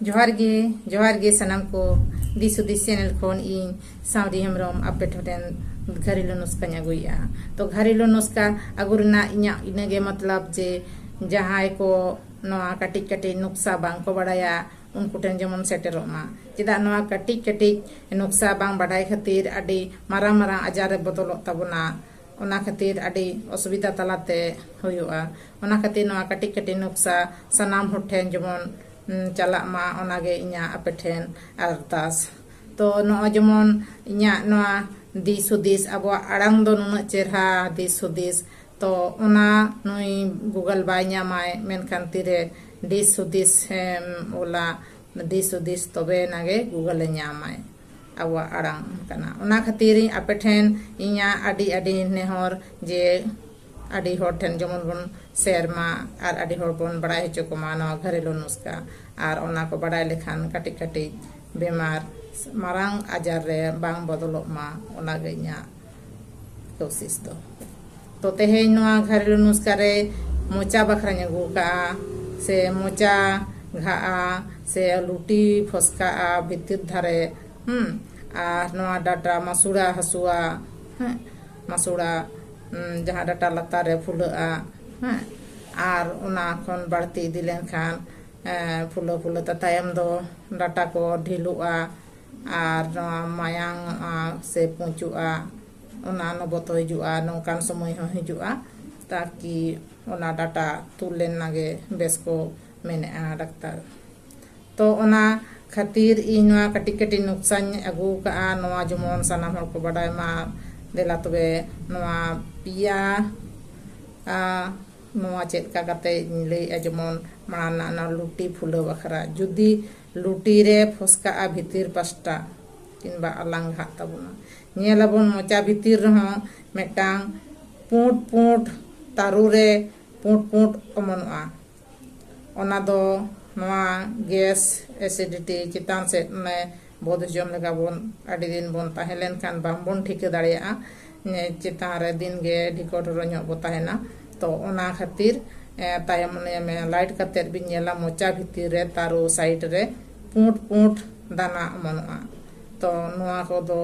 जोहार गे सनम को this हुदिस channel खोन इन सावरी हेमरम आपे ठोटेन घरेलू नुस्का अगुया तो घरेलू नुस्का अगुरना इनगे मतलब जे जहां को नवा कटिक कटिक नुक्सा बांग को बड़ाया उनको ठेन जेमन सेटेरोमा चेदा नवा कटिक कटिक नुक्सा बांग बढ़ाई खातिर अडी मारांग मारांग आजार बदलत ताबना ओना खातिर अडी असुविधा तलाते हुयुआ ओना खातिर नवा कटिक कटिक नुक्सा सनाम हर ठेन जेमन चला मा ओनागे इnya ape ठेन अरदास तो नो जेमन इnya नवा दिस हुदिस अब आड़ांग दो नुना चेहरा दिस हुदिस तो ओना नुई गूगल बाय ᱧᱟᱢᱟᱭ मेनखान तीरे दिस हुदिस ओला दिस हुदिस तबे नागे गूगल ᱧᱟᱢᱟᱭ अब आड़ांग कना ओना खातिर ape ठेन इnya आडी आडी नेहर जे आडी हर ठेन जेमन बन शेरमा और आडी हर बन बड़ाई हचो को मानो घरेलू नुस्का और ओना को बड़ाई लेखान कटिक कटिक बेमार मारांग आजार रे बांग बदलो मा ओना गइया कोशिश तो तेहेन नोआ घरेलू नुस्का रे मोचा बखरा न्यागु का से मोचा घा से लुटी फसका भितिर धारे और नोआ डाटा मसूड़ा हसुआ मसूड़ा जहाँ डाटा लता रे फुलआ और ओना खन बढ़ती इदी लेनखान फुलो फुलो तायम दो डाटा को ढिलुआ और मायांग से पुचुआ ओना नबतो हिजुआ नौकान समय हो हिजुआ ताकि ओना डाटा तुल लेन नागे बेस को मेने डाक्टर तो ओना खातिर इनवा कटिक कटिक नुकसान अगु का नवा जमन सनाम हर को बडाय मा देला तबे नवा पिया नवा चेक का कते ले जमन माना ना लुटी फुलो बखरा जुदी लुटी रे फसका भितिर पास्टा किनबा अलांग हा तबना नेलाबन मोचा भितिर रह मेटांग पुट पुट तारु रे पुट पुट अमनआ ओना दो नवा गैस एसिडिटी चितान से ने बहुत जम लगा बोन आडी दिन बोन ताहेलेन खान बांबोन ठीक दाड़िया चितान रे दिन गे ढिकोट रഞ്ഞो बताहेना तो ओना खातिर तायम में लाइट कते बिन नेला मोचा भितिर रे तारो साइड रे पुट पुट दाना अमनआ तो नोआ को दो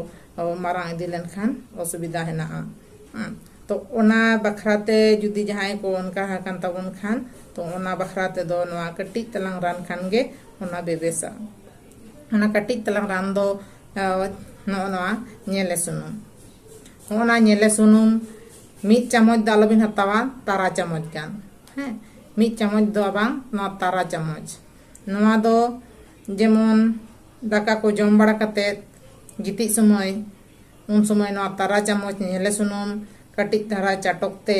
मारांग इदी लेन खान असुविधा हेना तो ओना बखराते जुदी जहां को उनका हकन तबन खान तो ओना बखराते दो नोआ कट्टी तलांग रान खान गे ओना बेबेसा ओना कट्टी तलांग रान दो नोआ नेले सुनुम ओना नेले सुनुम मिट चामच दालबिन हतावा तारा चामच गान मिट चामच दो बांग नोआ तारा चामच नोआ दो जेमन दाका को जम बड़ा कते गिति समय उन समय नोआ तारा चामच नेले सुनुम कटिक धारा चाटकते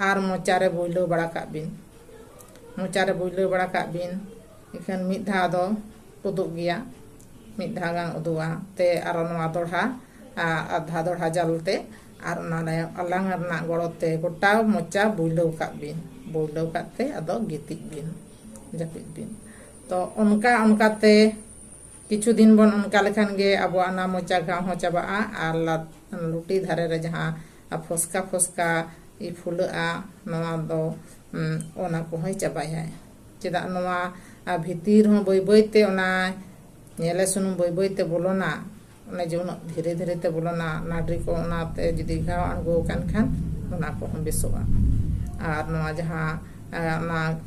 आर मोचारे बुइलो बड़ा का बिन मोचारे बुइलो बड़ा का बिन इखन मिट धा दो उदुग गया मिट धा गांग उदुआ ते आर नोआ दोढ़ा आधा दोढ़ा जलते आर ना अलांग ना गड़ते गोटा मोचा बुइलो का बिन बुइलो काते अदो गितिक बिन जापिक बिन तो उनका उनकाते किछु दिन बन उनका लेखान गे अब ना मोचा घाव हो चाबा आर लुटी धारे रे जहां फसका फसका इ फुलआ नवा दो ओना को होय चाबाय चेदा नवा भितिर हो बय बयते ओना नेले सुनु बय बयते बोलोना ओने जोन धीरे धीरे ते बोलोना नाडरी को ओना ते जदी घाव अणगो कान खान ओना को हम बेसोआ आर नवा जहां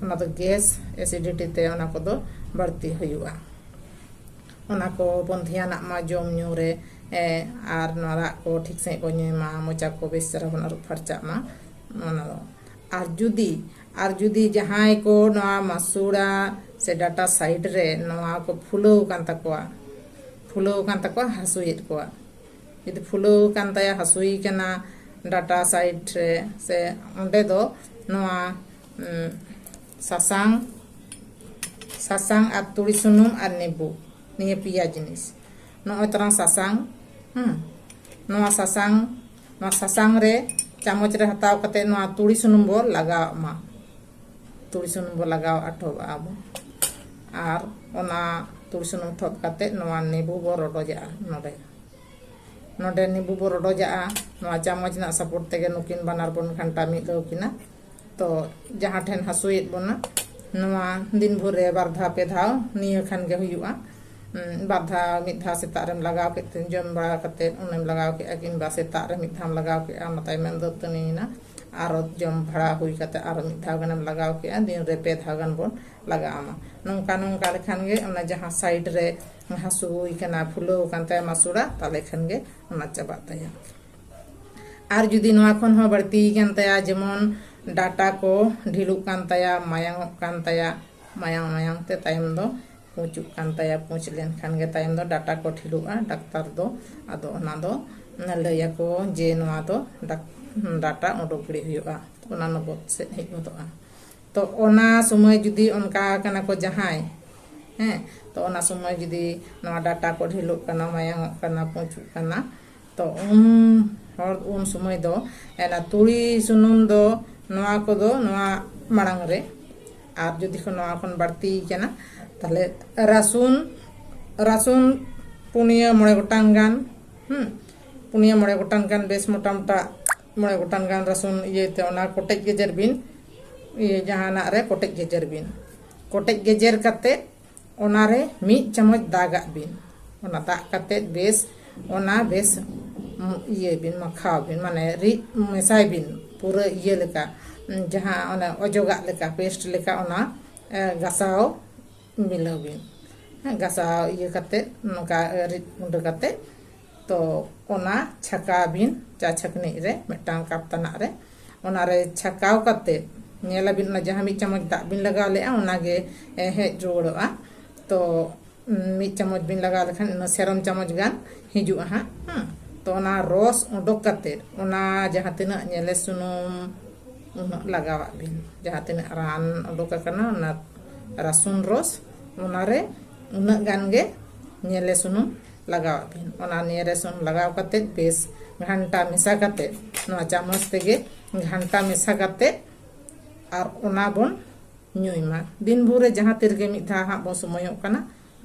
ना तो गैस एसिडिटी ते ओना को दो बढ़ती हुआ ओना को बन ध्यान मा जम न्यू रे आर नरा को ठीक से को मा मोचा को बेसरा बन फरचा मा ओना आर जुदी जहां को नवा मसूड़ा से डाटा साइड रे नवा को फुलो कान तको हसुइत को यदि फुलो कान तया हसुई कना डाटा साइड रे से ओंडे दो नवा सासांग आर तुड़ी सुनुम आर नेबू निये पिया जिनिस नो तरह सासांग नोआ सासांग रे चामच रे हताव कते नोआ तुड़ी सुनुम बो लगाव मा तुड़ी सुनुम बो लगाव आठोब आबो आर ओना तुड़ी सुनुम ठोब कते नोआ नेबू बो रोडोजा नोडे नेबू बो रोडोजा नोआ चामच ना सपोर्ट तेगे नुकिन बानार बन घंटा मिद किना तो जहां ठेन हसुइत बोना नवा दिन भर रे बार धा पे धाव निया खान गे हुयुआ बार धा मिद धा सेता रेम लगाव के जम बड़ा कते उनेम लगाव के किंबा सेता रे मिद धाम लगाव के मताय मेम दतनीना आरो जम भड़ा हुई कते आरो मिद धाव गनम लगाव के दिन रे पे धाव गन बोन लगामा नोंका नोंका लेखान गे ओना जहां साइड रे हासु हुई कना फुलो कानते मासुड़ा ताले खान गे ओना चाबा ताया आर जुदी नवा खन हो बढ़ती कान ताया जेमन डाटा को ढिलुक कान ताया मायांग कान ताया मायांग मायांग ते टाइम दो पूचुक कान ताया पूछ लेन खान गे टाइम दो डाटा को ढिलुआ डाक्टर दो आदो ओना दो लैया को जे नवा दो डाटा उडुक गिड़ी हुयुआ ओना नबद से हेज गोदोआ तो ओना समय जुदी उनका कना को जहाय हैं तो ओना समय जुदी नवा डाटा को ढिलुक कना मायांग कना पूचुक कना तो उन समय दो एना तुड़ी सुनुम दो नवा को दो नवा मांग रे आप जुदी को नवा खन बढ़ती कना ताले रसुन रसुन पुनिया मोड़े गोटान गान पुनिया मोड़े गोटान गान बेस मोटा मोटा मोड़े गोटान गान रसुन ये ते ओना कोटेज गेजर बिन ये जहाना रे कोटेज गेजर कते ओना रे मी चमच दागा बिन ओना दा कते बेस ओना बेस ये बिन मखा बिन माने रि मेसाय बिन पूरा ये लेका जहां ओना अजोगा लेका पेस्ट लेका ओना गसाओ मिलाव बिन गसाओ ये कते नका रि मुंड कते तो ओना छका बिन चा छकनी रे मिटांग कप तना रे ओना रे छकाव कते नेला बिन ना जहां मी चमच दा बिन लगा ले ओना गे हे जोड़ोआ तो मी चमच बिन लगा लेखान सेरम चमच गान हिजुआ हा तो ओना रस उडोक कते ओना जहां तिना नेले सुनुम उना लगावा बिन जहां तिना रान उडोक कना ओना रसुन रस ओना रे उना गान गे नेले सुनुम लगावा बिन ओना नेरे सुन लगाव कते बेस घंटा मिसा कते नवा चामच तेगे घंटा मिसा कते और ओना बोन ᱧᱩᱭᱢᱟ दिन भर जहां तिरगे मिद धा हा बो समयो कना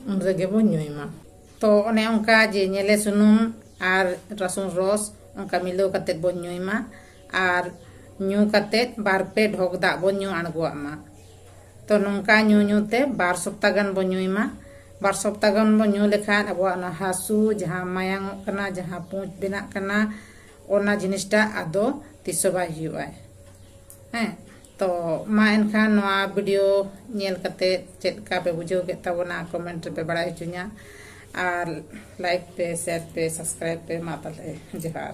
उन रेगे बो ᱧᱩᱭᱢᱟ तो ओने ओंका जे नेले सुनुम आर रसुन रस ओंका मिलो कते बो ᱧᱩᱭᱢᱟ आर ᱧᱩ कते बार पे ढोक दा बो ᱧᱩ आणगोआमा तो नोंका ᱧᱩ ᱧᱩ ते 2 सप्ताह गान बो ᱧᱩᱭᱢᱟ 2 सप्ताह गान बो ᱧᱩ लेखान अब ना हासु जहां मायांग कना जहां पूंछ बिना कना ओना जिनिसटा आदो तिसो बाय हुआ हैं तो मा एनखान नवा वीडियो नेल कते चेक का पे बुझो के तबना कमेंट पे बड़ाई चुनिया और लाइक पे शेयर पे सब्सक्राइब पे माता ले जोहार।